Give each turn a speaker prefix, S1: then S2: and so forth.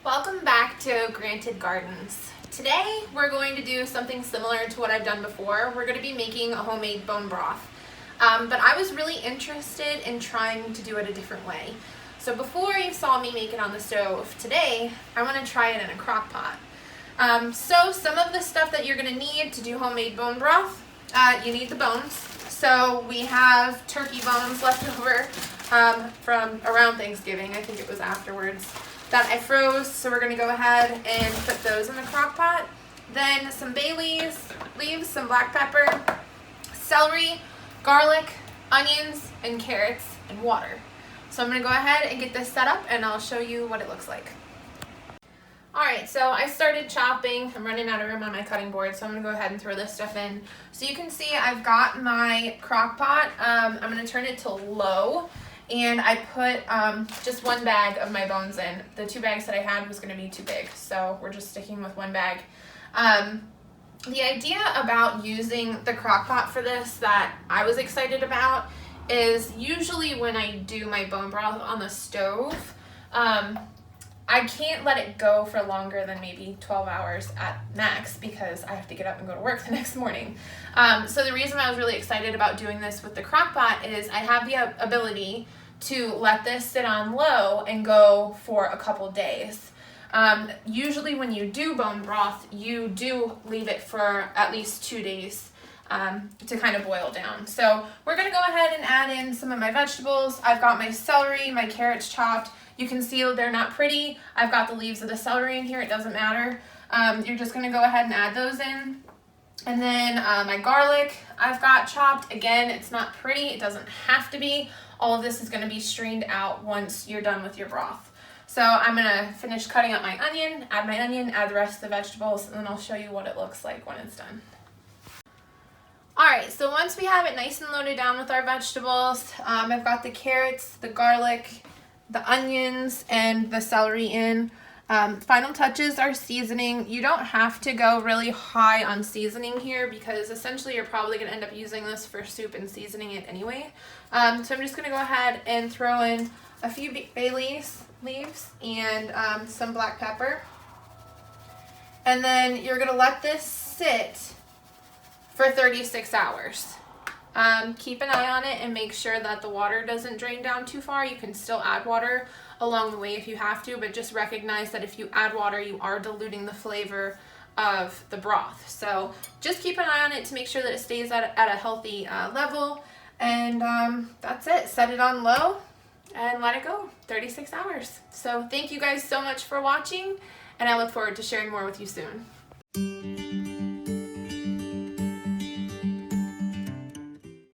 S1: Welcome back to Granted Gardens. Today we're going to do something similar to what I've done before. We're going to be making a homemade bone broth. But I was really interested in trying to do it a different way. So before you saw me make it on the stove, today I want to try it in a crock pot. So some of the stuff that you're going to need to do homemade bone broth, you need the bones. So we have turkey bones left over from around Thanksgiving. I think it was afterwards. That I froze, so we're gonna go ahead and put those in the crock pot. Then some bay leaves, some black pepper, celery, garlic, onions, and carrots, and water. So I'm gonna go ahead and get this set up and I'll show you what it looks like. Alright, so I started chopping. I'm running out of room on my cutting board, so I'm gonna go ahead and throw this stuff in. So you can see I've got my crock pot. I'm gonna turn it to low. And I put just one bag of my bones in. The 2 bags that I had was going to be too big, so we're just sticking with 1 bag. The idea about using the crock pot for this that I was excited about is usually when I do my bone broth on the stove, I can't let it go for longer than maybe 12 hours at max because I have to get up and go to work the next morning. So the reason I was really excited about doing this with the crock pot is I have the ability to let this sit on low and go for a couple days. Usually when you do bone broth, you do leave it for at least 2 days to kind of boil down. So we're going to go ahead and add in some of my vegetables. I've got my celery, my carrots chopped. You can see they're not pretty. I've got the leaves of the celery in here. It doesn't matter. You're just going to go ahead and add those in. And then my garlic I've got chopped. Again, it's not pretty. It doesn't have to be. All of this is going to be strained out once you're done with your broth. So I'm going to finish cutting up my onion, add the rest of the vegetables, and then I'll show you what it looks like when it's done. Alright, so once we have it nice and loaded down with our vegetables, I've got the carrots, the garlic, the onions, and the celery in. Final touches are seasoning. You don't have to go really high on seasoning here because essentially you're probably going to end up using this for soup and seasoning it anyway. So I'm just going to go ahead and throw in a few bay leaves and some black pepper. And then you're going to let this sit for 36 hours. Keep an eye on it and make sure that the water doesn't drain down too far. You can still add water along the way if you have to, but just recognize that if you add water, you are diluting the flavor of the broth. So just keep an eye on it to make sure that it stays at a healthy level. And that's it. Set it on low and let it go 36 hours. So thank you guys so much for watching, and I look forward to sharing more with you soon.